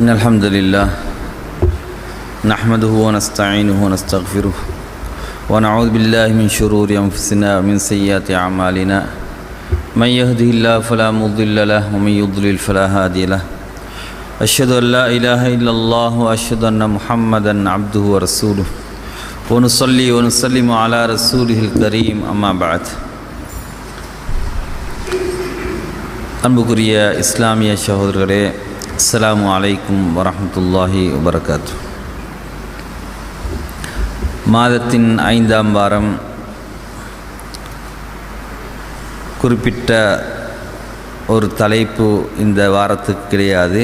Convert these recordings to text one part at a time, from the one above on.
إن الحمد لله نحمده ونستعينه ونستغفره ونعوذ بالله من شرور أنفسنا ومن سيئات أعمالنا من يهده الله فلا مضل له ومن يضلل فلا هادي له أشهد أن لا إله إلا الله وأشهد أن محمدا عبده ورسوله ونصلي ونسلم على رسوله الكريم أما بعد அன்புக்குரிய இஸ்லாமிய சகோதரர்களே, அஸ்ஸலாமு அலைக்கும் வரஹ்மத்துல்லாஹி வபரகாத்து. மாதத்தின் 5ஆம் வாரம் குறிப்பிட்ட ஒரு தலைப்பு இந்த வாரத்துக்கு கிடையாது.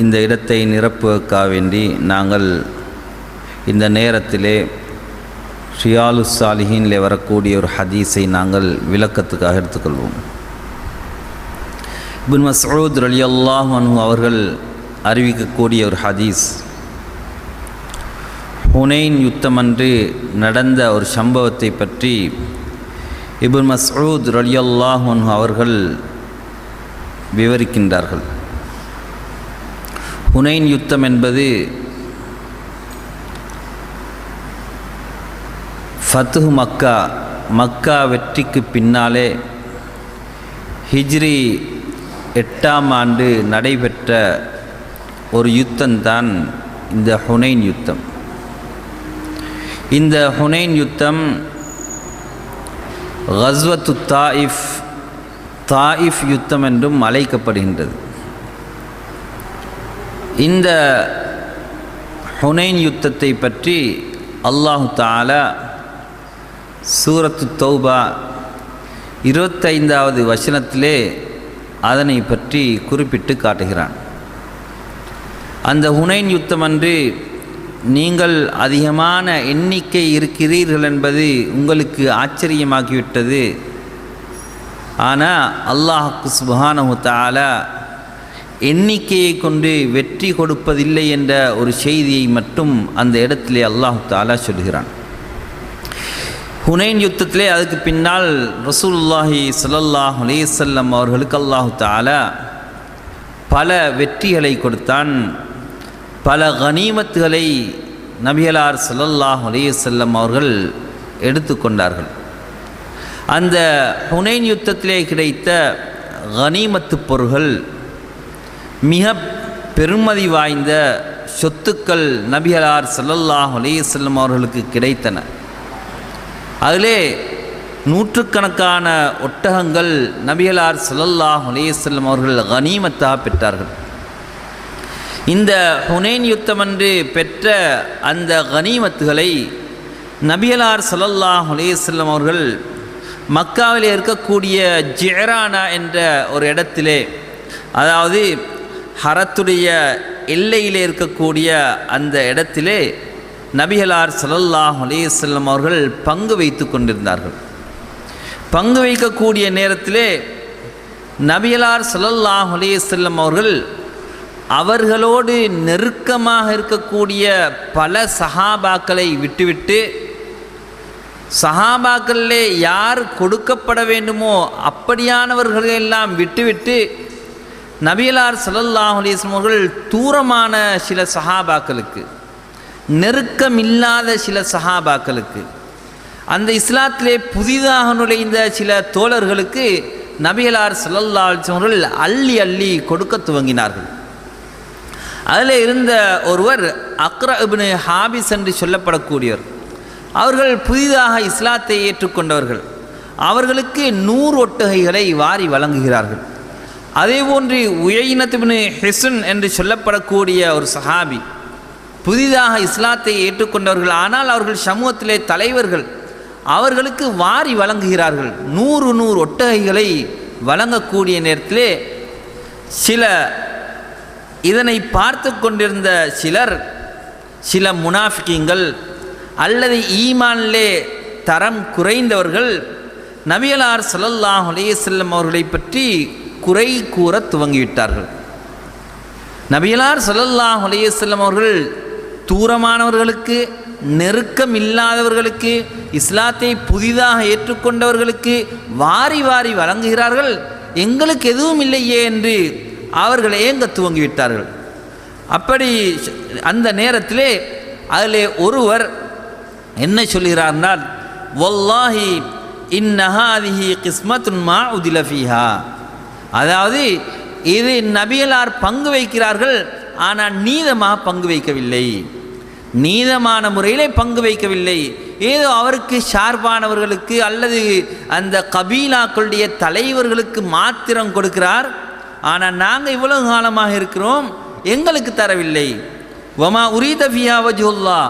இந்த இடத்தை நிரப்புவதற்காக வேண்டி நாங்கள் இந்த நேரத்திலே ரியாலுஸ் சாலிஹீனில் வரக்கூடிய ஒரு ஹதீஸை நாங்கள் விளக்கத்துக்காக எடுத்துக்கொள்வோம். இப்னு மஸ்ஊத் ரலியல்லாஹு அன்ஹு அவர்கள் அறிவிக்கக்கூடிய ஒரு ஹதீஸ், ஹுனைன் யுத்தமன்று நடந்த ஒரு சம்பவத்தை பற்றி இப்னு மஸ்ஊத் ரலியல்லாஹு அன்ஹு அவர்கள் விவரிக்கின்றார்கள். ஹுனைன் யுத்தம் என்பது ஃபத்ஹு மக்கா, மக்கா வெற்றிக்கு பின்னாலே ஹிஜ்ரி 8ஆம் ஆண்டு நடைபெற்ற ஒரு யுத்தம்தான் இந்த ஹுனைன் யுத்தம். இந்த ஹுனைன் யுத்தம் கஸ்வத்து தாயிஃப் யுத்தம் என்றும் அழைக்கப்படுகின்றது. இந்த ஹுனைன் யுத்தத்தை பற்றி அல்லாஹு தஆலா சூரத்து தௌபா 25வது வசனத்திலே அதனை பற்றி குறிப்பிட்டு காட்டுகிறான். அந்த ஹுனைன் யுத்தம் அன்று நீங்கள் அதிகமான எண்ணிக்கை இருக்கிறீர்கள் என்பது உங்களுக்கு ஆச்சரியமாகிவிட்டது. ஆனால் அல்லாஹ் சுப்ஹானஹு தஆலா எண்ணிக்கையை கொண்டு வெற்றி கொடுப்பதில்லை என்ற ஒரு செய்தியை மட்டும் அந்த இடத்திலே அல்லாஹ் தஆலா சொல்கிறான். ஹுனைன் யுத்தத்திலே அதுக்கு பின்னால் ரசூலுல்லாஹி ஸல்லல்லாஹு அலைஹி வஸல்லம் அவர்களுக்கு அல்லாஹ் தஆலா பல வெற்றிகளை கொடுத்தான். பல கனீமத்துகளை நபிகளார் ஸல்லல்லாஹு அலைஹி வஸல்லம் அவர்கள் எடுத்துக்கொண்டார்கள். அந்த ஹுனைன் யுத்தத்திலே கிடைத்த கனீமத்து பொருள்கள் மிக பெருமதி வாய்ந்த சொத்துக்கள் நபிகளார் ஸல்லல்லாஹு அலைஹி வஸல்லம் அவர்களுக்கு கிடைத்தன. அதிலே நூற்றுக்கணக்கான ஒட்டகங்கள் நபிகளார் ஸல்லல்லாஹு அலைஹி வஸல்லம் அவர்கள் கனீமத்தாக பெற்றார்கள். இந்த ஹுனைன் யுத்தமன்று பெற்ற அந்த கனீமத்துகளை நபிகளார் ஸல்லல்லாஹு அலைஹி வஸல்லம் அவர்கள் மக்காவில் இருக்கக்கூடிய ஜிஅரானா என்ற ஒரு இடத்திலே, அதாவது ஹரத்துடைய எல்லையிலே இருக்கக்கூடிய அந்த இடத்திலே நபிகளார் ஸல்லல்லாஹு அலைஹி வஸல்லம் அவர்கள் பங்கு வைத்து கொண்டிருந்தார்கள். பங்கு வைக்கக்கூடிய நேரத்திலே நபிகளார் ஸல்லல்லாஹு அலைஹி வஸல்லம் அவர்கள் அவர்களோடு நெருக்கமாக இருக்கக்கூடிய பல சஹாபாக்களை விட்டுவிட்டு, சஹாபாக்களிலே யார் கொடுக்கப்பட வேண்டுமோ அப்படியானவர்களெல்லாம் விட்டுவிட்டு நபிகளார் ஸல்லல்லாஹு அலைஹி வஸல்லம் அவர்கள் தூரமான சில சஹாபாக்களுக்கு, நெருக்கமில்லாத சில சஹாபாக்களுக்கு, அந்த இஸ்லாத்திலே புதிதாக நுழைந்த சில தோழர்களுக்கு நபிகளார் ஸல்லல்லாஹு அலைஹி வஸல்லம் அவர்கள் அள்ளி அள்ளி கொடுக்க துவங்கினார்கள். அதில் இருந்த ஒருவர் அக்ரா இப்னு ஹாபிஸ் என்று சொல்லப்படக்கூடியவர். அவர்கள் புதிதாக இஸ்லாத்தை ஏற்றுக்கொண்டவர்கள். அவர்களுக்கு 100 ஒட்டகைகளை வாரி வழங்குகிறார்கள். அதேபோன்று உயைனத் இப்னு ஹிஸ்ன் என்று சொல்லப்படக்கூடிய ஒரு சஹாபி, புதிதாக இஸ்லாத்தை ஏற்றுக்கொண்டவர்கள், ஆனால் அவர்கள் சமூகத்திலே தலைவர்கள், அவர்களுக்கு வாரி வழங்குகிறார்கள். 100 ஒட்டகைகளை வழங்கக்கூடிய நேரத்திலே இதனை பார்த்து கொண்டிருந்த சில முனாஃபிகீன்கள் அல்லது ஈமானிலே தரம் குறைந்தவர்கள் நபிகளார் ஸல்லல்லாஹு அலைஹி வஸல்லம் அவர்களை பற்றி குறை கூற துவங்கிவிட்டார்கள். நபிகளார் ஸல்லல்லாஹு அலைஹி வஸல்லம் அவர்கள் தூரமானவர்களுக்கு, நெருக்கம் இல்லாதவர்களுக்கு, இஸ்லாத்தை புதிதாக ஏற்றுக்கொண்டவர்களுக்கு வாரி வாரி வழங்குகிறார்கள், எங்களுக்கு எதுவும் இல்லையே என்று அவர்கள் ஏங்க துவங்கிவிட்டார்கள். அப்படி அந்த நேரத்திலே அதிலே ஒருவர் என்ன சொல்கிறார்னால், வல்லாஹி இன்னஹாதிஹி கிஸ்மத்துன் மா உதில ஃபீஹா, அதாவது இது நபிகளார் பங்கு வைக்கிறார்கள், ஆனால் நீதமாக பங்கு வைக்கவில்லை, நீதமான முறையிலே பங்கு வைக்கவில்லை. ஏதோ அவருக்கு சார்பானவர்களுக்கு அல்லது அந்த கபீலாக்களுடைய தலைவர்களுக்கு மாத்திரம் கொடுக்கிறார், ஆனால் நாங்கள் இவ்வளவு காலமாக இருக்கிறோம், எங்களுக்கு தரவில்லை. வமா உரீத ஃபியா வஜ்ஹுல்லாஹ்,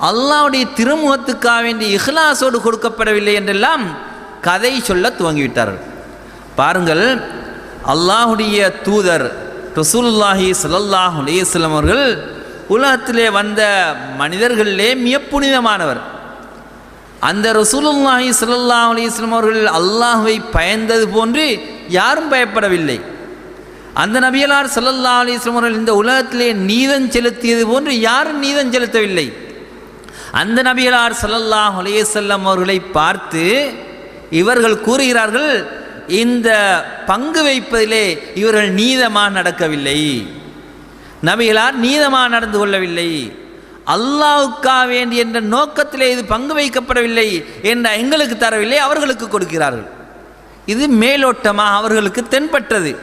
அல்லாஹ்வுடைய திருமுகத்துக்காக வேண்டி இஹ்லாஸோடு கொடுக்கப்படவில்லை என்றெல்லாம் கதை சொல்ல துவங்கிவிட்டார்கள். பாருங்கள், அல்லாஹுடைய தூதர் ரசூலுல்லாஹி ஸல்லல்லாஹு அலைஹி வஸல்லம் அவர்கள் உலகத்திலே வந்த மனிதர்களிலே மிக புனிதமானவர். அந்த ரசூலுல்லாஹி ஸல்லல்லாஹு அலைஹி வஸல்லம் அவர்கள் அல்லாஹ்வை பயந்தது போன்று யாரும் பயப்படவில்லை. அந்த நபியலார் ஸல்லல்லாஹு அலைஹி வஸல்லம் அவர்கள் இந்த உலகத்திலே நீதம் செலுத்தியது போன்று யாரும் நீதம் செலுத்தவில்லை. அந்த நபியலார் ஸல்லல்லாஹு அலைஹி வஸல்லம் அவர்களை பார்த்து இவர்கள் கூறுகிறார்கள், இந்த பங்கு வைப்பதிலே இவர்கள் நீதமாக நடக்கவில்லை, நபிகளார் நீதமாக நடந்து கொள்ளவில்லை, அல்லாஹ்வுக்காக வேண்டி என்ற நோக்கத்திலே இது பங்கு வைக்கப்படவில்லை என்ற எங்களுக்கு தரவில்லை, அவர்களுக்கு கொடுக்கிறார்கள். இது மேலோட்டமாக அவர்களுக்கு தென்பட்டது.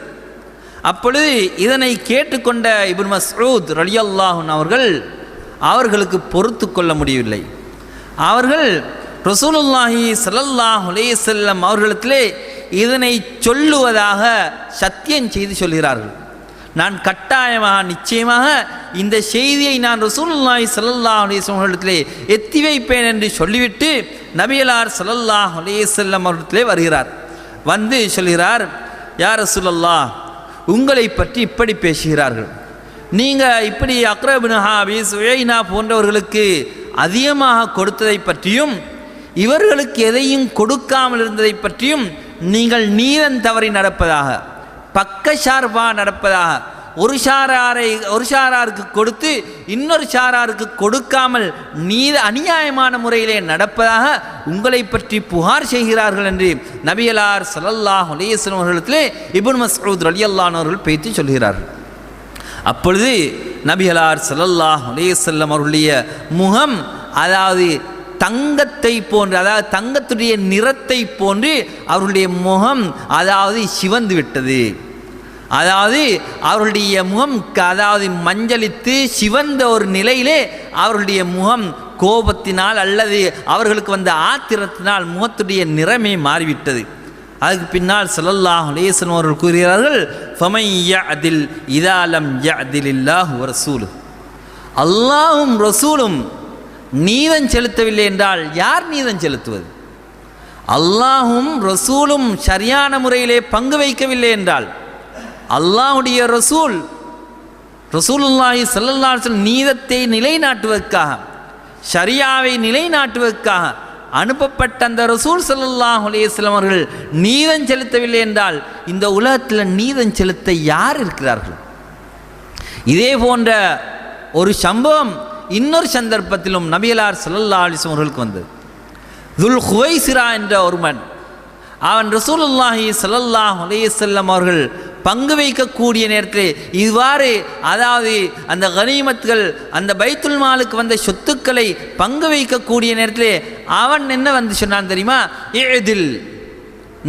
அப்பொழுது இதனை கேட்டுக்கொண்ட இப்னு மஸ்ஊத் ரலியல்லாஹு அன்ஹு அவர்களுக்கு பொறுத்து கொள்ள முடியவில்லை. அவர்கள் ரசூலுல்லாஹி ஸல்லல்லாஹு அலைஹி வஸல்லம் அவர்களிடத்திலே இதனை சொல்லுவதாக சத்தியம் செய்து சொல்கிறார்கள். நான் கட்டாயமாக நிச்சயமாக இந்த செய்தியை நான் ரசூலுல்லாஹி ஸல்லல்லாஹு அலைஹி வஸல்லம் அவர்களிடத்திலே எத்தி வைப்பேன் என்று சொல்லிவிட்டு நபியலார் ஸல்லல்லாஹு அலைஹி வஸல்லம் அவர்களிடத்திலே வருகிறார். வந்து சொல்கிறார், யா ரசூலல்லாஹ், உங்களை பற்றி இப்படி பேசுகிறார்கள், நீங்கள் இப்படி அக்ரா பின் ஹாபிஸ் உயைனா போன்றவர்களுக்கு அதிகமாக கொடுத்ததை பற்றியும் இவர்களுக்கு எதையும் கொடுக்காமல் இருந்ததை பற்றியும் நீங்கள் நீதம் தவறி நடப்பதாக, பக்கசார்பாக நடப்பதாக, ஒரு சாராருக்கு கொடுத்து இன்னொரு சாராருக்கு கொடுக்காமல் நீத அநியாயமான முறையிலே நடப்பதாக உங்களை பற்றி புகார் செய்கிறார்கள் என்று நபியலார் ஸல்லல்லாஹு அலைஹி வஸல்லம் அவர்களிடத்திலே இப்னு மஸ்ஊத் ரலியல்லாஹு அன்ஹு அவர்கள் பேசி சொல்கிறார்கள். அப்பொழுது நபிகளார் ஸல்லல்லாஹு அலைஹி வஸல்லம் அவருடைய முகம் அதாவது தங்கத்தை போன்று, அதாவது தங்கத்துடைய நிறத்தை போன்று அவருடைய முகம் அதாவது சிவந்து விட்டது. அதாவது அவருடைய முகம் அதாவது மஞ்சளித்து சிவந்த ஒரு நிலையிலே அவருடைய முகம் கோபத்தினால் அல்லது அவர்களுக்கு வந்த ஆத்திரத்தினால் முகத்துடைய நிறமே மாறிவிட்டது. அதுக்கு பின்னால் ஸல்லல்லாஹு அலைஹி வஸல்லம் அவர்கள் கூறுகிறார்கள், ஃபமன் யஅதில் இதா லம் யஅதிலில்லாஹு வ ரசூலுஹு, அல்லாஹ்வும் ரசூலும் நீதம் செலுத்தவில்லை என்றால் யார் நீதம் செலுத்துவது? அல்லாஹ்வும் ரசூலும் சரியான முறையிலே பங்கு வைக்கவில்லை என்றால், அல்லாஹ்வுடைய ரசூலுல்லாஹி ஸல்லல்லாஹு அலைஹி வஸல்லம் நீதத்தை நிலைநாட்டுவதற்காக, ஷரியாவை நிலைநாட்டுவதற்காக அனுப்பப்பட்ட அந்த ரசூல் ஸல்லல்லாஹு அலைஹி வஸல்லம் அவர்கள் நீதம் செலுத்தவில்லை என்றால் இந்த உலகத்தில் நீதம் செலுத்த யார் இருக்கிறார்கள்? இதே போன்ற ஒரு சம்பவம் இன்னொரு சந்தர்ப்பத்திலும் நபியலார் ஸல்லல்லாஹு அலைஹி வஸல்லம் அவர்களுக்கு வந்தது. துல் ஹுவைசிரா என்ற ஒருவன், அவன் ரசூலுல்லாஹி ஸல்லல்லாஹு அலைஹி வஸல்லம் அவர்கள் பங்கு வைக்கக்கூடிய நேரத்தில் இவ்வாறு அதாவது அந்த கனிமத்துகள் அந்த பைத்துல் மாலுக்கு வந்த சொத்துக்களை பங்கு வைக்கக்கூடிய நேரத்தில் அவன் என்ன வந்து சொன்னான் தெரியுமா? இதில்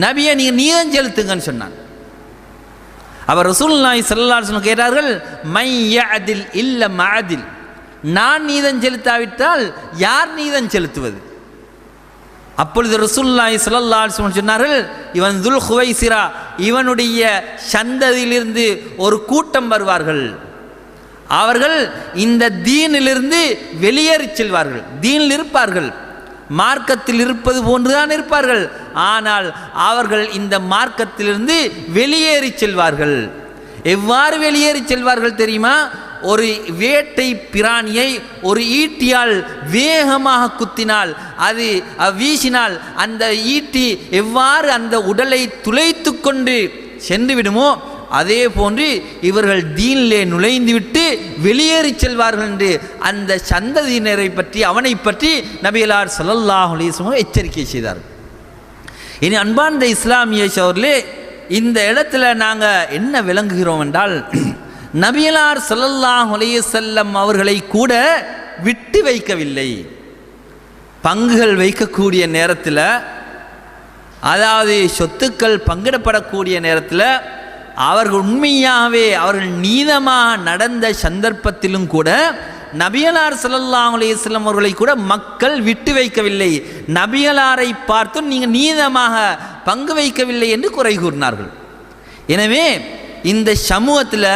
நபியை நீங்கள் நீதம் செலுத்துங்கன்னு சொன்னான். அவர் ரசூலுல்லாஹி ஸல்லல்லாஹு அலைஹி வஸல்லம் கேட்டார்கள், மை யஅதில் இல்ல மஅதில், நான் நீதம் செலுத்தாவிட்டால் யார் நீதம் செலுத்துவது? அப்பொழுது ரசூலுல்லாஹி ஸல்லல்லாஹு அலைஹி வஸல்லம் சொன்னார்கள், இவன் துல் ஹுவைசிரா, இவனுடைய சந்ததியிலிருந்து ஒரு கூட்டம் வருவார்கள், அவர்கள் இந்த தீனிலிருந்து வெளியேறி செல்வார்கள், தீனில் இருப்பார்கள், மார்க்கத்தில் இருப்பது போன்றுதான் இருப்பார்கள், ஆனால் அவர்கள் இந்த மார்க்கத்திலிருந்து வெளியேறி செல்வார்கள். எவ்வாறு வெளியேறி செல்வார்கள் தெரியுமா? ஒரு வேட்டை பிராணியை ஒரு ஈட்டியால் வேகமாக குத்தினால், அது வீசினால் அந்த ஈட்டி எவ்வாறு அந்த உடலை துளைத்து கொண்டு சென்று விடுமோ அதே போன்று இவர்கள் தீனிலே நுழைந்துவிட்டு வெளியேறி செல்வார்கள் என்று அந்த சந்ததியினரை பற்றி அவனை பற்றி நபிகளார் ஸல்லல்லாஹு அலைஹி வஸல்லம் எச்சரிக்கை செய்தார்கள். இனி அன்பார்ந்த இஸ்லாமிய சகோதரர்களே, இந்த இடத்துல நாங்கள் என்ன விளங்குகிறோம் என்றால், நபியலார் ஸல்லல்லாஹு அலைஹி வஸல்லம் அவர்களை கூட விட்டு வைக்கவில்லை. பங்குகள் வைக்கக்கூடிய நேரத்தில், அதாவது சொத்துக்கள் பங்கிடப்படக்கூடிய நேரத்தில் அவர்கள் உண்மையாகவே அவர்கள் நீதமாக நடந்த சந்தர்ப்பத்திலும் கூட நபியலார் ஸல்லல்லாஹு அலைஹி வஸல்லம் அவர்களை கூட மக்கள் விட்டு வைக்கவில்லை. நபியலாரை பார்த்தும் நீங்கள் நீதமாக பங்கு வைக்கவில்லை என்று குறை கூறினார்கள். எனவே இந்த சமூகத்தில்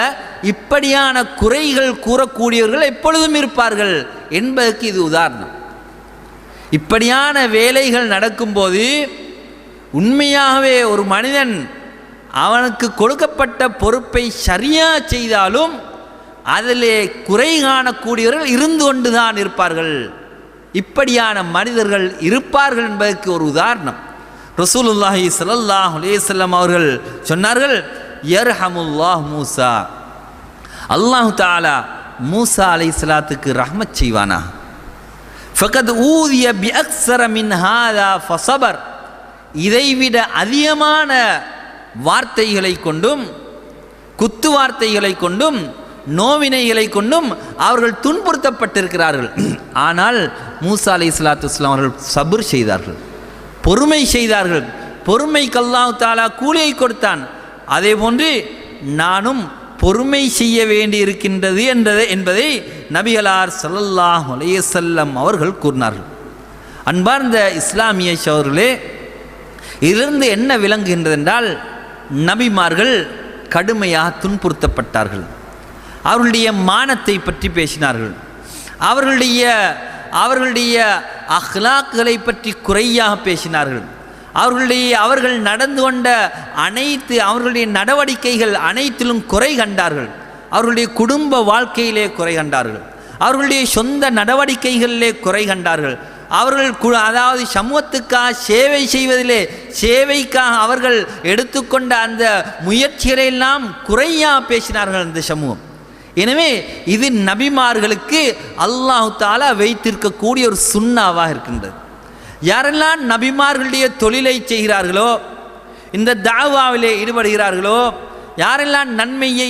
இப்படியான குறைகள் கூறக்கூடியவர்கள் எப்பொழுதும் இருப்பார்கள் என்பதற்கு இது உதாரணம். இப்படியான வேலைகள் நடக்கும்போது உண்மையாகவே ஒரு மனிதன் அவனுக்கு கொடுக்கப்பட்ட பொறுப்பை சரியாக செய்தாலும் அதிலே குறை காணக்கூடியவர்கள் இருந்து கொண்டு தான் இருப்பார்கள். இப்படியான மனிதர்கள் இருப்பார்கள் என்பதற்கு ஒரு உதாரணம் ரசூலுல்லாஹி ஸல்லல்லாஹு அலைஹி வஸல்லம் அவர்கள் சொன்னார்கள், யர்ஹமுல்லாஹ் மூசா, அல்லாஹு தஆலா மூசா அலைஹிஸ்ஸலாத்துக்கு ரஹ்மத் செய்வானா. ஃபகத் ஊதிய பி அக்ஸர மின் ஹாதா ஃபஸபர், இதைவிட அதிகமான வார்த்தைகளை கொண்டும் குத்து வார்த்தைகளை கொண்டும் நோவினைகளை கொண்டும் அவர்கள் துன்புறுத்தப்பட்டிருக்கிறார்கள். ஆனால் மூசா அலைஹிஸ்ஸலாத்து வஸ்ஸலாம் அவர்கள் சபுர் செய்தார்கள், பொறுமை செய்தார்கள். பொறுமைக்கு அல்லாஹ் தஆலா கூலியை கொடுத்தான். அதே போன்று நானும் பொறுமை செய்ய வேண்டி இருக்கின்றது என்பதை நபிகளார் ஸல்லல்லாஹு அலைஹி வஸல்லம் அவர்கள் கூறினார்கள். அன்பார்ந்த இஸ்லாமிய சகோதரர்களே, இதிலிருந்து என்ன விளங்குகின்றது என்றால், நபிமார்கள் கடுமையாக துன்புறுத்தப்பட்டார்கள். அவர்களுடைய மானத்தை பற்றி பேசினார்கள். அவர்களுடைய அஹ்லாக்களை பற்றி குறையாக பேசினார்கள். அவர்கள் நடந்து கொண்ட அவர்களுடைய நடவடிக்கைகள் அனைத்திலும் குறை கண்டார்கள். அவர்களுடைய குடும்ப வாழ்க்கையிலே குறை கண்டார்கள். அவர்களுடைய சொந்த நடவடிக்கைகளிலே குறை கண்டார்கள். அதாவது சமூகத்துக்காக சேவை செய்வதிலே, சேவைக்காக அவர்கள் எடுத்துக்கொண்ட அந்த முயற்சிகளெல்லாம் குறையாக பேசினார்கள் அந்த சமூகம். எனவே இது நபிமார்களுக்கு அல்லாஹ் தஆலா வைத்திருக்கக்கூடிய ஒரு சுன்னாவாக இருக்கின்றது. யாரெல்லாம் நபிமார்களுடைய தொழிலை செய்கிறார்களோ, இந்த தாவாவிலே ஈடுபடுகிறார்களோ, யாரெல்லாம் நன்மையை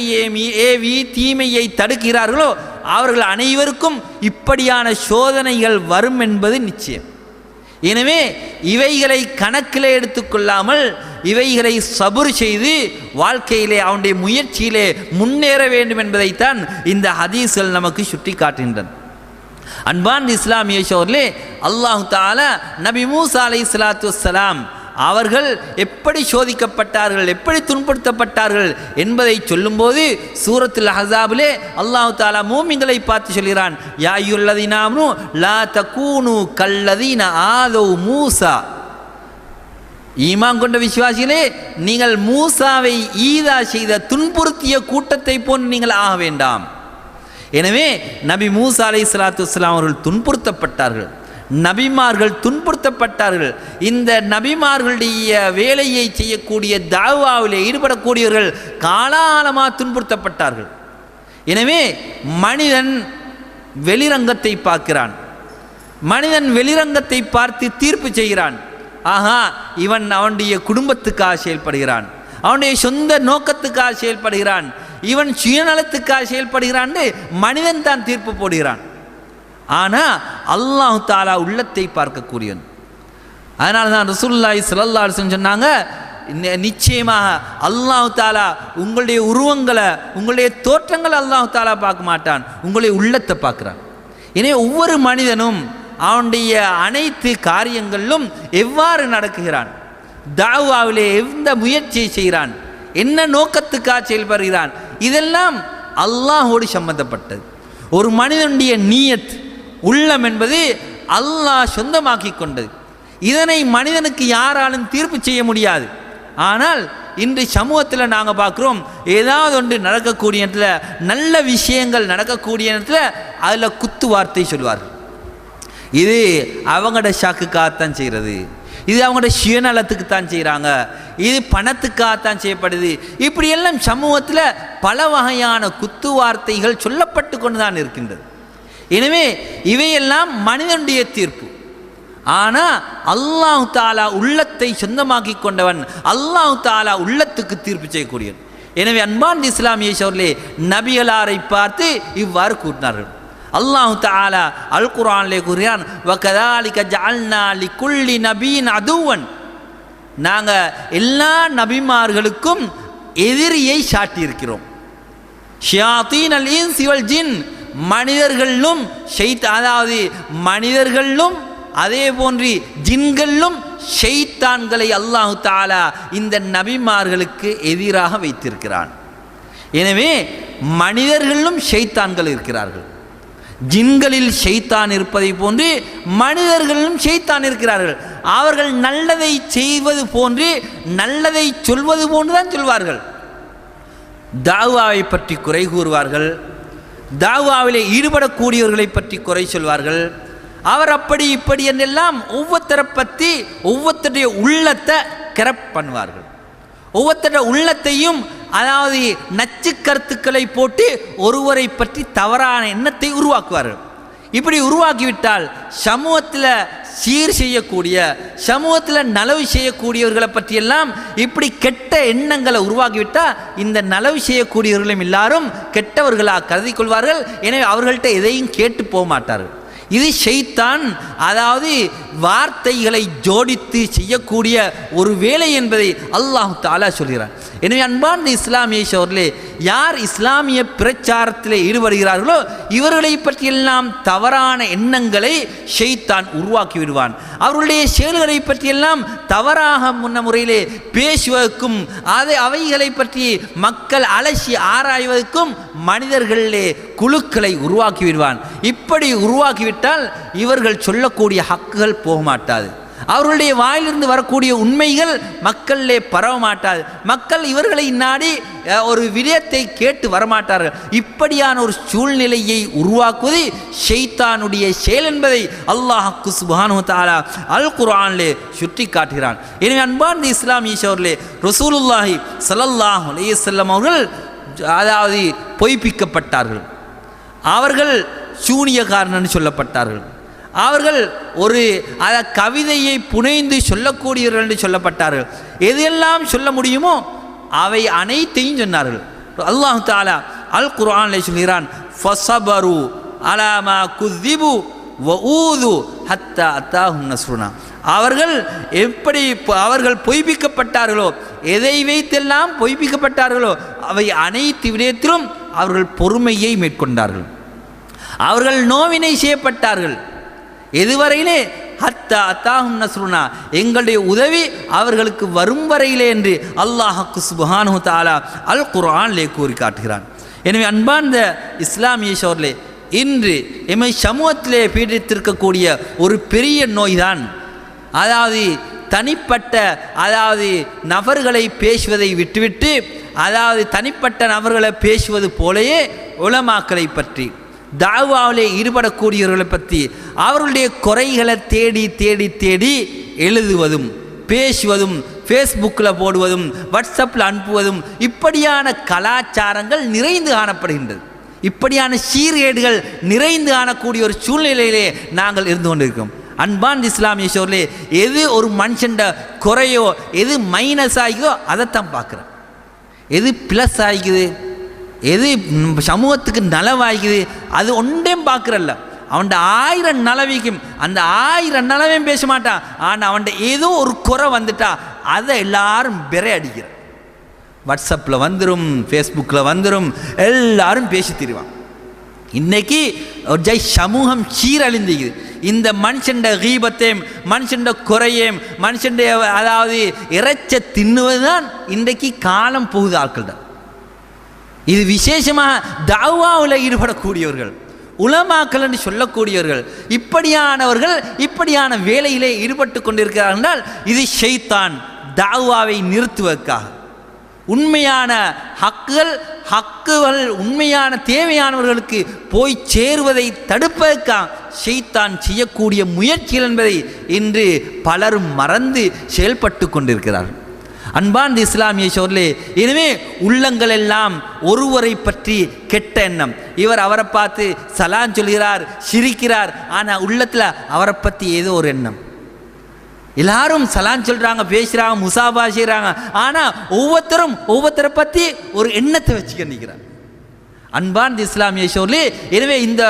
ஏவி தீமையை தடுக்கிறார்களோ, அவர்கள் அனைவருக்கும் இப்படியான சோதனைகள் வரும் என்பது நிச்சயம். எனவே இவைகளை கணக்கில் எடுத்துக்கொள்ளாமல் இவைகளை சபுர் செய்து வாழ்க்கையிலே அவனுடைய முயற்சியிலே முன்னேற வேண்டும் என்பதைத்தான் இந்த ஹதீஸ்கள் நமக்கு சுட்டி காட்டுகின்றன. அன்பார்ந்த இஸ்லாமிய சகோதரர்களே, அல்லாஹ் தஆலா நபி மூசா அலைஹிஸ்ஸலாத்து வஸ்ஸலாம் அவர்கள் எப்படி சோதிக்கப்பட்டார்கள், எப்படி துன்புறுத்தப்பட்டார்கள் என்பதை சொல்லும்போது சூரத்துல் அஹ்ஸாபிலே அல்லாஹ் தஆலா மூமின்களை பார்த்து சொல்கிறான், யா அய்யுல்லதீன ஆமனூ லா தகூனு கல்லதீன ஆதவ் மூசா, ஈமான் கொண்ட விசுவாசிகளே, நீங்கள் மூசாவை ஈதா செய்த துன்புறுத்திய கூட்டத்தை போன்று நீங்கள் ஆக வேண்டாம். எனவே நபி மூசா அலைஹிஸ்ஸலாத்து வஸ்ஸலாம் அவர்கள் துன்புறுத்தப்பட்டார்கள். நபிமார்கள் துன்புறுத்தப்பட்டார்கள். இந்த நபிமார்களுடைய வேலையை செய்யக்கூடிய தாவாவிலே ஈடுபடக்கூடியவர்கள் காலாகாலமாக துன்புறுத்தப்பட்டார்கள். எனவே மனிதன் வெளிரங்கத்தை பார்க்கிறான், மனிதன் வெளிரங்கத்தை பார்த்து தீர்ப்பு செய்கிறான். ஆஹா, இவன் அவனுடைய குடும்பத்துக்காக செயல்படுகிறான், அவனுடைய சொந்த நோக்கத்துக்காக செயல்படுகிறான், இவன் சுயநலத்துக்காக செயல்படுகிறான், மனிதன் தான் தீர்ப்பு போடுகிறான். ஆனால் அல்லாஹ் தஆலா உள்ளத்தை பார்க்கக்கூடியவன். அதனால தான் ரசூலுல்லாஹி ஸல்லல்லாஹு அலைஹி வஸல்லம் சொன்னாங்க, நிச்சயமாக அல்லாஹ் தஆலா உங்களுடைய உருவங்களை, உங்களுடைய தோற்றங்களை அல்லாஹ் தஆலா பார்க்க மாட்டான், உங்களுடைய உள்ளத்தை பார்க்குறான். எனவே ஒவ்வொரு மனிதனும் அவனுடைய அனைத்து காரியங்களிலும் எவ்வாறு நடக்குகிறான், தாவாவிலே எந்த முயற்சியை செய்கிறான், என்ன நோக்கத்துக்காக செயல்படுகிறான், இதெல்லாம் அல்லாஹோடு சம்பந்தப்பட்டது. ஒரு மனிதனுடைய நீயத், உள்ளம் என்பது அல்லாஹ் சொந்தமாக்கி கொண்டது. இதனை மனிதனுக்கு யாராலும் தீர்ப்பு செய்ய முடியாது. ஆனால் இன்று சமூகத்தில் நாங்கள் பார்க்குறோம், ஏதாவது ஒன்று நடக்கக்கூடிய இடத்துல, நல்ல விஷயங்கள் நடக்கக்கூடிய இடத்துல அதில் குத்து வார்த்தை சொல்வார்கள். இது அவங்களோட ஷாக்குக்காகத்தான் செய்கிறது, இது அவங்களோட சுயநலத்துக்கு தான் செய்கிறாங்க, இது பணத்துக்காகத்தான் செய்யப்படுது. இப்படியெல்லாம் சமூகத்தில் பல வகையான குத்து வார்த்தைகள் சொல்லப்பட்டு கொண்டு தான் இருக்கின்றது. எனவே இவையெல்லாம் மனிதனுடைய தீர்ப்பு. ஆனால் அல்லாஹ் தஆலா உள்ளத்தை சொந்தமாக்கி கொண்டவன், அல்லாஹ் தஆலா உள்ளத்துக்கு தீர்ப்பு செய்யக்கூடியவன். எனவே அன்பார்ந்த இஸ்லாமிய சகோதரர்களே, நபிகளாரை பார்த்து இவ்வாறு கூறினார்கள். அல்லாஹ் தஆலா அல் குர்ஆனிலே கூறுகிறான், வகதாலிக ஜஅல்னா லிகுல்லி நபியின் அதுவன், நாங்கள் எல்லா நபிமார்களுக்கும் எதிரியை சாட்டியிருக்கிறோம். ஷயாத்தீன் அல் இன்சி வல் ஜின், மனிதர்களும் அதாவது மனிதர்களும் அதே போன்று ஜின்களும் ஷைத்தான்களை அல்லாஹ் தஆலா இந்த நபிமார்களுக்கு எதிராக வைத்திருக்கிறான். எனவே மனிதர்களும் ஷைத்தான்கள் இருக்கிறார்கள். ஜின்களில் ஷைத்தான் இருப்பதை போன்று மனிதர்களும் ஷைத்தான் இருக்கிறார்கள். அவர்கள் நல்லதை செய்வது போன்று நல்லதை சொல்வது போன்று தான் சொல்வார்கள். தாவாவை பற்றி குறை கூறுவார்கள், தாவாவிலே ஈடுபடக்கூடியவர்களை பற்றி குறை சொல்வார்கள். அவர் அப்படி இப்படி என்றெல்லாம் ஒவ்வொருத்தரை பற்றி ஒவ்வொருத்தருடைய உள்ளத்தை கிரப் பண்ணுவார்கள். ஒவ்வொருத்தருடைய உள்ளத்தையும் அதாவது நச்சு கருத்துக்களை போட்டு ஒருவரை பற்றி தவறான எண்ணத்தை உருவாக்குவார்கள். இப்படி உருவாக்கிவிட்டால் சமூகத்தில் சீர் செய்யக்கூடிய, சமூகத்தில் நலவு செய்யக்கூடியவர்களை பற்றியெல்லாம் இப்படி கெட்ட எண்ணங்களை உருவாக்கிவிட்டால் இந்த நலவு செய்யக்கூடியவர்களும் எல்லாரும் கெட்டவர்களாக கருதி கொள்வார்கள். எனவே அவர்கள்ட்ட எதையும் கேட்டு போக மாட்டார்கள். இது ஷைத்தான் அதாவது வார்த்தைகளை ஜோடித்து செய்யக்கூடிய ஒரு வேலை என்பதை அல்லாஹ் தஆலா சொல்கிறார். எனவே அன்பார்ந்த இஸ்லாமிய சகோதரர்களே, யார் இஸ்லாமிய பிரச்சாரத்தில் ஈடுபடுகிறார்களோ இவர்களை பற்றியெல்லாம் தவறான எண்ணங்களை ஷைத்தான் உருவாக்கி விடுவான். அவர்களுடைய செயல்களை பற்றியெல்லாம் தவறாக முன்ன முறையிலே பேசுவதற்கும் அவைகளை பற்றி மக்கள் அலசி ஆராய்வதற்கும் மனிதர்களிலே குழுக்களை உருவாக்கி விடுவான். இப்படி உருவாக்கிவிட்டால் இவர்கள் சொல்லக்கூடிய ஹக்குகள் போக மாட்டாது. அவர்களுடைய வாயிலிருந்து வரக்கூடிய உண்மைகள் மக்களிலே பரவ மாட்டாது. மக்கள் இவர்களை நாடி ஒரு விடயத்தை கேட்டு வரமாட்டார்கள். இப்படியான ஒரு சூழ்நிலையை உருவாக்குவது ஷைத்தானுடைய செயல் என்பதை அல்லாஹ் சுப்ஹானஹு வ தஆலா அல் குர்ஆனிலே சுட்டி காட்டுகிறான். எனவே அன்பார்ந்த இஸ்லாமிய சகோதரர்களே, ரசூலுல்லாஹி ஸல்லல்லாஹு அலைஹி வஸல்லம் அவர்கள் அதாவது பொய்ப்பிக்கப்பட்டார்கள். அவர்கள் சூனியக்காரன் சொல்லப்பட்டார்கள். அவர்கள் ஒரு கவிதையை புனைந்து சொல்லக்கூடியவர்கள் என்று சொல்லப்பட்டார்கள். எதெல்லாம் சொல்ல முடியுமோ அவை அனைத்தையும் சொன்னார்கள். அல்லாஹ் தஆலா அல் குர்ஆனிலே சொல்கிறான், ஃபஸபரு அலா மா குذிபு வஊது ஹத்தா அத்தாஹும் நஸ்ருனா. அவர்கள் எப்படி அவர்கள் பொய்ப்பிக்கப்பட்டார்களோ, எதை வைத்தெல்லாம் பொய்ப்பிக்கப்பட்டார்களோ அவை அனைத்து விடயத்திலும் அவர்கள் பொறுமையை மேற்கொண்டார்கள். அவர்கள் நோவினை செய்யப்பட்டார்கள். எதுவரையிலே ஹத்தா அத்தாஹும் நஸ்ருனா, எங்களுடைய உதவி அவர்களுக்கு வரும் வரையிலே என்று அல்லாஹ் சுப்ஹானஹு தஆலா அல் குர்ஆனிலே கூறி காட்டுகிறான். எனவே அன்பார்ந்த இஸ்லாமிய சகோதரர்களே, இன்று எம்மை சமூகத்திலே பீடித்திருக்கக்கூடிய ஒரு பெரிய நோய்தான் அதாவது தனிப்பட்ட நபர்களை பேசுவதை விட்டுவிட்டு தனிப்பட்ட நபர்களை பேசுவது போலேயே உலமாக்களை பற்றி தாவாவிலே ஈடுபடக்கூடியவர்களை பற்றி அவர்களுடைய குறைகளை தேடி தேடி தேடி எழுதுவதும் பேசுவதும் ஃபேஸ்புக்கில் போடுவதும் வாட்ஸ்அப்பில் அனுப்புவதும் இப்படியான கலாச்சாரங்கள் நிறைந்து காணப்படுகின்றது. இப்படியான சீர்கேடுகள் நிறைந்து காணக்கூடிய ஒரு சூழ்நிலையிலே நாங்கள் இருந்து கொண்டிருக்கிறோம். அன்பார்ந்த இஸ்லாமிய சகோதரர்களே, எது ஒரு மனுஷன்ட குறையோ, எது மைனஸ் ஆகியோ அதைத்தான் பார்க்குறேன். எது ப்ளஸ் ஆகிக்குது, எது சமூகத்துக்கு நலவாகிக்குது, அது ஒன்றையும் பார்க்குறல்ல. அவன்கிட்ட 1000 நலவிக்கும், அந்த 1000 நலவையும் பேச மாட்டான். ஆனால் அவன்கிட்ட ஏதோ ஒரு குறை வந்துட்டா அதை எல்லாரும் பெறை அடிக்கிற. வாட்ஸ்அப்பில் வந்துடும், ஃபேஸ்புக்கில் வந்துடும், எல்லாரும் பேசி தருவான். இன்றைக்கி ஒரு சமூகம் சீரழிந்துக்குது. இந்த மனுஷண்ட கீபத்தையும் மனுஷண்ட குறையும் மனுஷண்ட இறைச்ச தின்னுவது தான் இன்றைக்கு காலம் போகுது ஆட்கள் தான். இது விசேஷமாக தாவாவில் ஈடுபடக்கூடியவர்கள், உலமாக்கள் என்று சொல்லக்கூடியவர்கள், இப்படியானவர்கள் இப்படியான வேலையிலே ஈடுபட்டு கொண்டிருக்கிறார்கள் என்றால் இது ஷைத்தான் தாவாவை நிறுத்துவதற்காக. உண்மையான ஹக்குகள் உண்மையான தேவையானவர்களுக்கு போய் சேருவதை தடுப்பதற்காக ஷைத்தான் செய்யக்கூடிய முயற்சிகள் என்பதை இன்று பலரும் மறந்து செயல்பட்டு கொண்டிருக்கிறார்கள். அன்பார்ந்த இஸ்லாமிய சகோதரர்களே, எனவே உள்ளங்கள் எல்லாம் ஒருவரை பற்றி கெட்ட எண்ணம். இவர் அவரை பார்த்து சலான் சொல்கிறார், சிரிக்கிறார், ஆனால் உள்ளத்தில் அவரை பற்றி ஏதோ ஒரு எண்ணம். எல்லாரும் சலான் சொல்கிறாங்க, பேசுகிறாங்க, முசாபா செய்கிறாங்க. ஆனால் ஒவ்வொருத்தரை பற்றி ஒரு எண்ணத்தை வச்சுக்க நிற்கிறாங்க. அன்பார்ந்த இஸ்லாமிய சோழர்களே, எனவே இந்த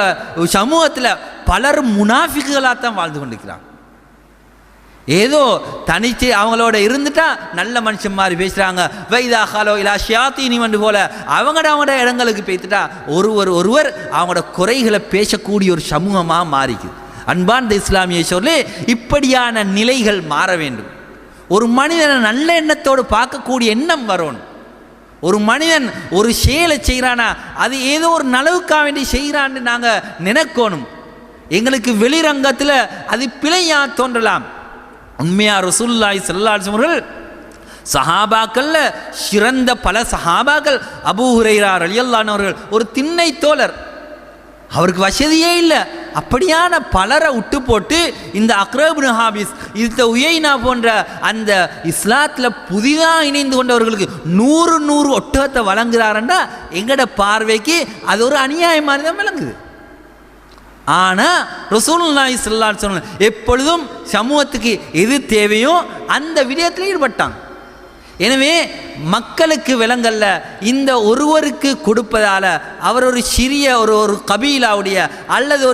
சமூகத்தில் பலர் முனாஃபிக்குகளாகத்தான் வாழ்ந்து கொண்டிருக்கிறாங்க. ஏதோ தனிச்சு அவங்களோட இருந்துட்டா நல்ல மனுஷன் மாதிரி பேசுகிறாங்க. வைதா ஹாலோ இல்லா ஷியாத்தீனி வந்து போல அவங்களோட இடங்களுக்கு பேத்துட்டா ஒருவர் அவங்களோட குறைகளை பேசக்கூடிய ஒரு சமூகமாக மாறிக்குது. அன்பார்ந்த இஸ்லாமிய சோழர்களே, இப்படியான நிலைகள் மாற வேண்டும். ஒரு மனிதனை நல்ல எண்ணத்தோடு பார்க்கக்கூடிய எண்ணம் வரணும். ஒரு மனிதன் ஒரு செயலை செய்கிறானா அது ஏதோ ஒரு நலவுக்காக வேண்டி செய்கிறான்னு நாங்கள் நினைக்கணும். எங்களுக்கு வெளிரங்கத்தில் அது பிழையா தோன்றலாம். உண்மையா ரசூலுல்லாஹி ஸல்லல்லாஹு அலைஹி வஸல்லம் அவர்கள் சஹாபாக்கள்ல சிறந்த பல சஹாபாக்கள். அபூ ஹுரைரா ரலியல்லாஹு அன்ஹு அவர்கள் ஒரு திண்ணை தோழர், அவருக்கு வசதியே இல்லை. அப்படியான பலரை விட்டு போட்டு இந்த அக்ரா இப்னு ஹாபிஸ், இந்த உயைனா போன்ற அந்த இஸ்லாத்தில் புதிதாக இணைந்து கொண்டவர்களுக்கு 100 ஒட்டகத்தை வழங்குறாருன்னா எங்கட பார்வைக்கு அது ஒரு அநியாயம் மாதிரி தான் விளங்குது. ஆனால் ரசூலுல்லாஹி ஸல்லல்லாஹு அலைஹி வஸல்லம் எப்பொழுதும் சமூகத்துக்கு எது தேவையோ அந்த விடயத்தில் ஈடுபட்டாங்க. எனவே மக்களுக்கு விளங்கல்ல இந்த ஒருவருக்கு கொடுப்பதால் அவர் ஒரு சிறிய ஒரு கபீலாவுடைய அல்லது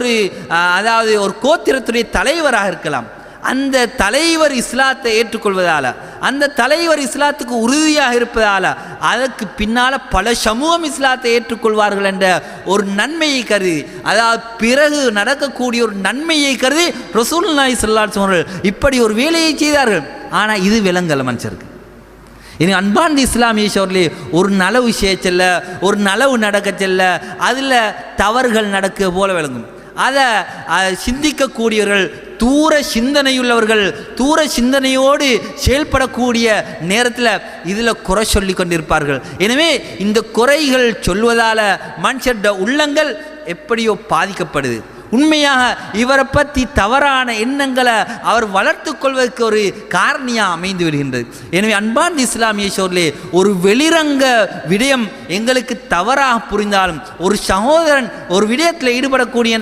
அதாவது ஒரு கோத்திரத்துடைய தலைவராக இருக்கலாம். அந்த தலைவர் இஸ்லாத்தை ஏற்றுக்கொள்வதால், அந்த தலைவர் இஸ்லாத்துக்கு உறுதியாக இருப்பதால் அதற்கு பின்னால் பல சமூகம் இஸ்லாத்தை ஏற்றுக்கொள்வார்கள் என்ற ஒரு நன்மையை கருதி, அதாவது பிறகு நடக்கக்கூடிய ஒரு நன்மையை கருதி ரசூலுல்லாஹி ஸல்லல்லாஹு அலைஹி வஸல்லம் இப்படி ஒரு வேலையை செய்தார்கள். ஆனால் இது விளங்கல மனுஷருக்கு. இனி அன்பார்ந்த இஸ்லாமிய சோழர்களே, ஒரு நலவு செய்யச்சல்ல, ஒரு நலவு நடக்க செல்ல அதில் தவறுகள் நடக்க போல விளங்கும். அதை சிந்திக்கக்கூடியவர்கள், தூர சிந்தனையுள்ளவர்கள், தூர சிந்தனையோடு செயல்படக்கூடிய நேரத்தில் இதில் குறை சொல்லி கொண்டிருப்பார்கள். எனவே இந்த குறைகள் சொல்வதால் மனுஷட உள்ளங்கள் எப்படியோ பாதிக்கப்படுது. உண்மையாக இவரை பற்றி தவறான எண்ணங்களை அவர் வளர்த்து கொள்வதற்கு ஒரு காரணியாக அமைந்து விடுகின்றது. எனவே அன்பார்ந்த இஸ்லாமிய சோழர்களே, ஒரு வெளிரங்க விடயம் எங்களுக்கு தவறாக புரிந்தாலும், ஒரு சகோதரன் ஒரு விடயத்தில் ஈடுபடக்கூடிய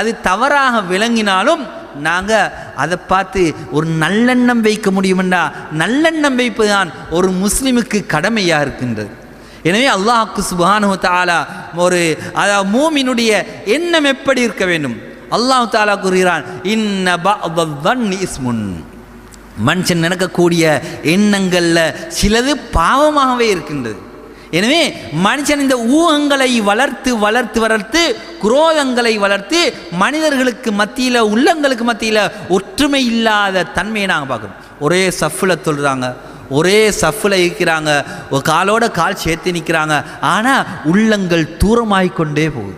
அது தவறாக விளங்கினாலும் நாங்கள் அதை பார்த்து ஒரு நல்லெண்ணம் வைக்க முடியுமென்றா நல்லெண்ணம் வைப்பதுதான் ஒரு முஸ்லிமுக்கு கடமையாக இருக்கின்றது. எனவே அல்லாஹ் சுப்ஹானஹு வ தஆலா அதாவது மூமினுடைய எண்ணம் எப்படி இருக்க வேண்டும்? அல்லாஹ் தஆலா கூறுகிறான், இன்ன பஅதன் இஸ்முன். மனுஷன் நினைக்கக்கூடிய எண்ணங்களில் சிலது பாவமாகவே இருக்கின்றது. எனவே மனுஷன் இந்த ஊகங்களை வளர்த்து குரோதங்களை வளர்த்து மனிதர்களுக்கு மத்தியில், உள்ளங்களுக்கு மத்தியில் ஒற்றுமை இல்லாத தன்மையை நாங்கள் பார்க்கணும். ஒரே சஃப்பில் சொல்கிறாங்க, ஒரே சஃப்பில் இருக்கிறாங்க, ஒரு காலோட கால் சேர்த்து நிற்கிறாங்க, ஆனால் உள்ளங்கள் தூரமாகிக்கொண்டே போகுது.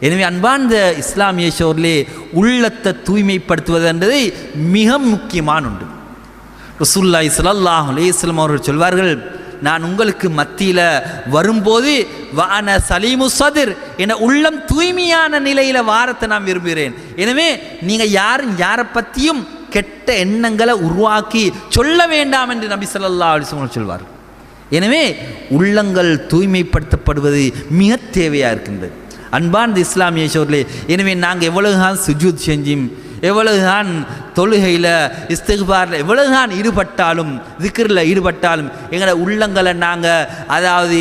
எனவே அன்பார்ந்த இஸ்லாமிய சோழர்களே, உள்ளத்தை தூய்மைப்படுத்துவது என்பது மிக முக்கியமான ஒன்று. ரசூலுல்லாஹி ஸல்லல்லாஹு அலைஹி வஸல்லம் அவர்கள் சொல்வார்கள், நான் உங்களுக்கு மத்தியில் வரும்போது வான சலீமு சதிர், என உள்ளம் தூய்மையான நிலையில் வாரத்தை நான் விரும்புகிறேன். எனவே நீங்கள் யாரை பற்றியும் கெட்ட எண்ணங்களை உருவாக்கி சொல்ல வேண்டாம் என்று நபி ஸல்லல்லாஹு அலைஹி வஸல்லம் சொல்வார். எனவே உள்ளங்கள் தூய்மைப்படுத்தப்படுவது மிக தேவையாக இருக்கின்றது. அன்பார்ந்த இஸ்லாமிய சோழர்களே, எனவே நாங்கள் எவ்வளவுதான் சுஜூத் செஞ்சும், எவ்வளவுதான் தொழுகையில் இஸ்திக்பாரில் எவ்வளவுதான் ஈடுபட்டாலும், திக்ரில் ஈடுபட்டாலும் எங்களோட உள்ளங்களை நாங்கள் அதாவது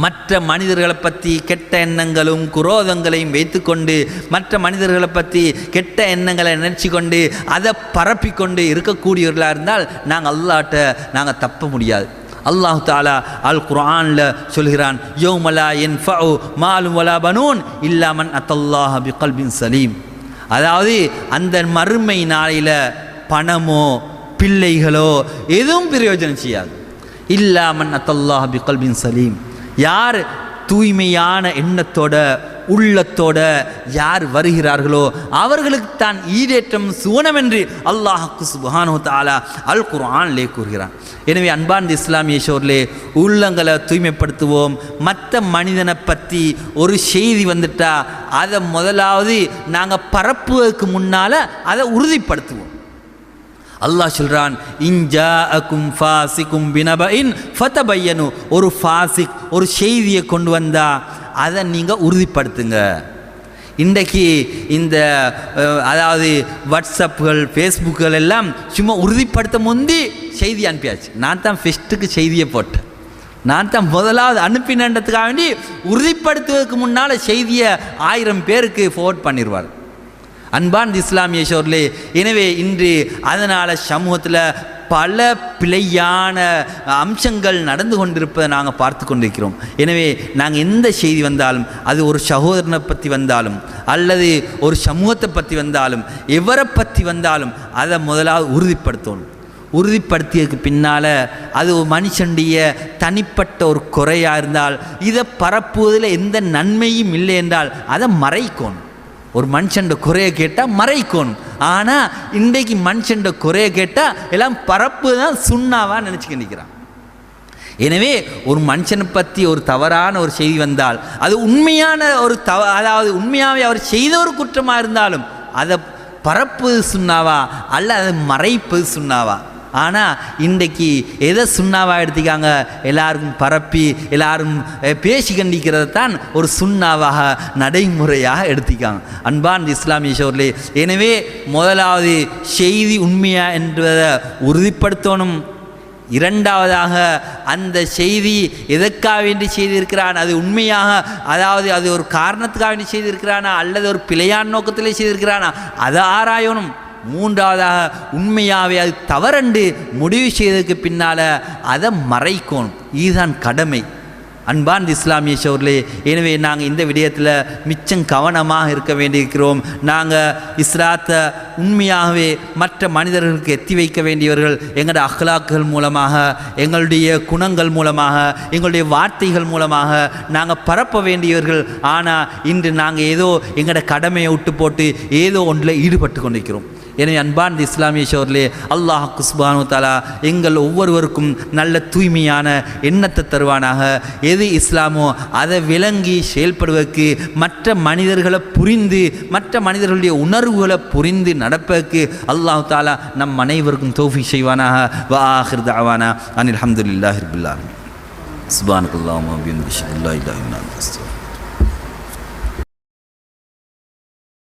மற்ற மனிதர்களை பற்றி கெட்ட எண்ணங்களும் குரோதங்களையும் வைத்துக்கொண்டு, மற்ற மனிதர்களை பற்றி கெட்ட எண்ணங்களை நினச்சி கொண்டு அதை பரப்பிக்கொண்டு இருக்கக்கூடியவர்களாக இருந்தால் நாங்கள் தப்ப முடியாது. அல்லாஹ் தஆலா அல் குர்ஆனில் சொல்கிறான், யௌமலா யன்ஃபஉ மாலும் வலா பனூன் இல்லா மன் அத்தல்லாஹ பிகல்பின் சலீம். அதாவது அந்த மறுமை நாளையில் பணமோ பிள்ளைகளோ எதுவும் பிரயோஜனம் செய்யாது. இல்லா மன் அத்தல்லாஹ பிகல்பின் சலீம். யார் தூய்மையான எண்ணத்தோட உள்ளத்தோட யார் வருகிறார்களோ அவர்களுக்கு தான் ஈடேற்றம் சுவனம் என்று அல்லாஹ் சுப்ஹானஹு வ தஆலா அல் குர்ஆனிலே கூறுகிறான். எனவே அன்பார்ந்த இஸ்லாமிய சோழர்களே, உள்ளங்களை தூய்மைப்படுத்துவோம். மற்ற மனிதனை பற்றி ஒரு செய்தி வந்துட்டா அதை முதலாவது நாங்கள் பரப்புவதற்கு முன்னால் அதை உறுதிப்படுத்துவோம். அல்லாஹ் சொல்கிறான், இன்ஜாஅக்கும் ஃபாசிக்கும் பினபஇன் ஃபதபையனு. ஒரு ஃபாசிக் ஒரு செய்தியை கொண்டு வந்தால் அதை நீங்கள் உறுதிப்படுத்துங்க. இன்றைக்கு இந்த அதாவது வாட்ஸ்அப்புகள் ஃபேஸ்புக்குகள் எல்லாம் சும்மா உறுதிப்படுத்த முந்தி செய்தி அனுப்பியாச்சு. நான் தான் ஃபெஸ்ட்டுக்கு செய்தியை போட்டேன், நான் தான் முதலாவது அனுப்பினன்றதுக்காக வேண்டி உறுதிப்படுத்துவதற்கு முன்னால் செய்தியை 1000 பேருக்கு ஃபார்வர்ட் பண்ணிடுவார். அன்பான் இஸ்லாமிய சோர்களே, எனவே இன்று அதனால் சமூகத்தில் பல பிழையான அம்சங்கள் நடந்து கொண்டிருப்பதை நாங்கள் பார்த்து கொண்டிருக்கிறோம். எனவே நாங்கள் எந்த செய்தி வந்தாலும், அது ஒரு சகோதரனை பற்றி வந்தாலும் அல்லது ஒரு சமூகத்தை பற்றி வந்தாலும் எவரை பற்றி வந்தாலும் அதை முதலாவது உறுதிப்படுத்தணும். உறுதிப்படுத்தியதுக்கு பின்னால் அது ஒரு மனுஷனுடைய தனிப்பட்ட ஒரு குறையாக இருந்தால் இதை பரப்புவதில் எந்த நன்மையும் இல்லை என்றால் அதை மறைக்கணும். ஒரு மனுஷன் குறைய கேட்டால் மறைக்கணும். ஆனால் இன்றைக்கு மனுஷன் குறைய கேட்டால் எல்லாம் பரப்பு தான் சுண்ணாவாக நினச்சிக்க நிற்கிறான். எனவே ஒரு மனுஷனை பற்றி ஒரு தவறான ஒரு செய்தி வந்தால் அது உண்மையான ஒரு அதாவது உண்மையாகவே அவர் செய்த ஒரு குற்றமாக இருந்தாலும் அதை பரப்புது சுண்ணாவா அல்ல அதை மறைப்பது சுண்ணாவா? ஆனால் இன்றைக்கு எதை சுண்ணாவாக எடுத்துக்காங்க, எல்லாருக்கும் பரப்பி எல்லாரும் பேசி கண்டிக்கிறது தான் ஒரு சுண்ணாவாக நடைமுறையாக எடுத்துக்காங்க. அன்பான் இஸ்லாமிய சோர்களே, எனவே முதலாவது செய்தி உண்மையா என்பதை உறுதிப்படுத்தணும். இரண்டாவதாக அந்த செய்தி எதற்காக வேண்டி செய்திருக்கிறான், அது உண்மையாக அதாவது அது ஒரு காரணத்துக்காக வேண்டி செய்திருக்கிறானா அல்லது ஒரு பிழையான நோக்கத்திலே செய்திருக்கிறானா அதை ஆராயணும். மூன்றாவதாக உண்மையாகவே அது தவறண்டு முடிவு செய்ததுக்கு பின்னால் அதை மறைக்கணும். இதுதான் கடமை. அன்பான் இஸ்லாமிய சோர்களே, எனவே நாங்கள் இந்த விடயத்தில் மிச்சம் கவனமாக இருக்க வேண்டியிருக்கிறோம். நாங்கள் இஸ்லாத்தை உண்மையாகவே மற்ற மனிதர்களுக்கு எத்தி வைக்க வேண்டியவர்கள். எங்களுடைய அஹ்லாக்குகள் மூலமாக, எங்களுடைய குணங்கள் மூலமாக, எங்களுடைய வார்த்தைகள் மூலமாக நாங்கள் பரப்ப வேண்டியவர்கள். ஆனால் இன்று நாங்கள் ஏதோ எங்களோட கடமையை விட்டு போட்டு ஏதோ ஒன்றில் ஈடுபட்டு கொண்டிருக்கிறோம். எனவே அன்பான் இஸ்லாமிய சோர்களே, அல்லாஹ் சுப்ஹானஹு வ தஆலா எங்கள் ஒவ்வொருவருக்கும் நல்ல தூய்மையான எண்ணத்தை தருவானாக. எது இஸ்லாமோ அதை விளங்கி செயல்படுவதற்கு, மற்ற மனிதர்களை புரிந்து மற்ற மனிதர்களுடைய உணர்வுகளை புரிந்து நடப்பதற்கு அல்லாஹ் தஆலா நம் அனைவருக்கும் தௌஃபீக் செய்வானாக. வ ஆகிர் தஅவானா அனில் ஹம்துலில்லாஹி ரப்பில் ஆலமீன். சுப்ஹானக்கல்லாஹும்ம வ பிஹம்திக அஷ்ஹது அல்லா இலாஹா இல்லா அன்த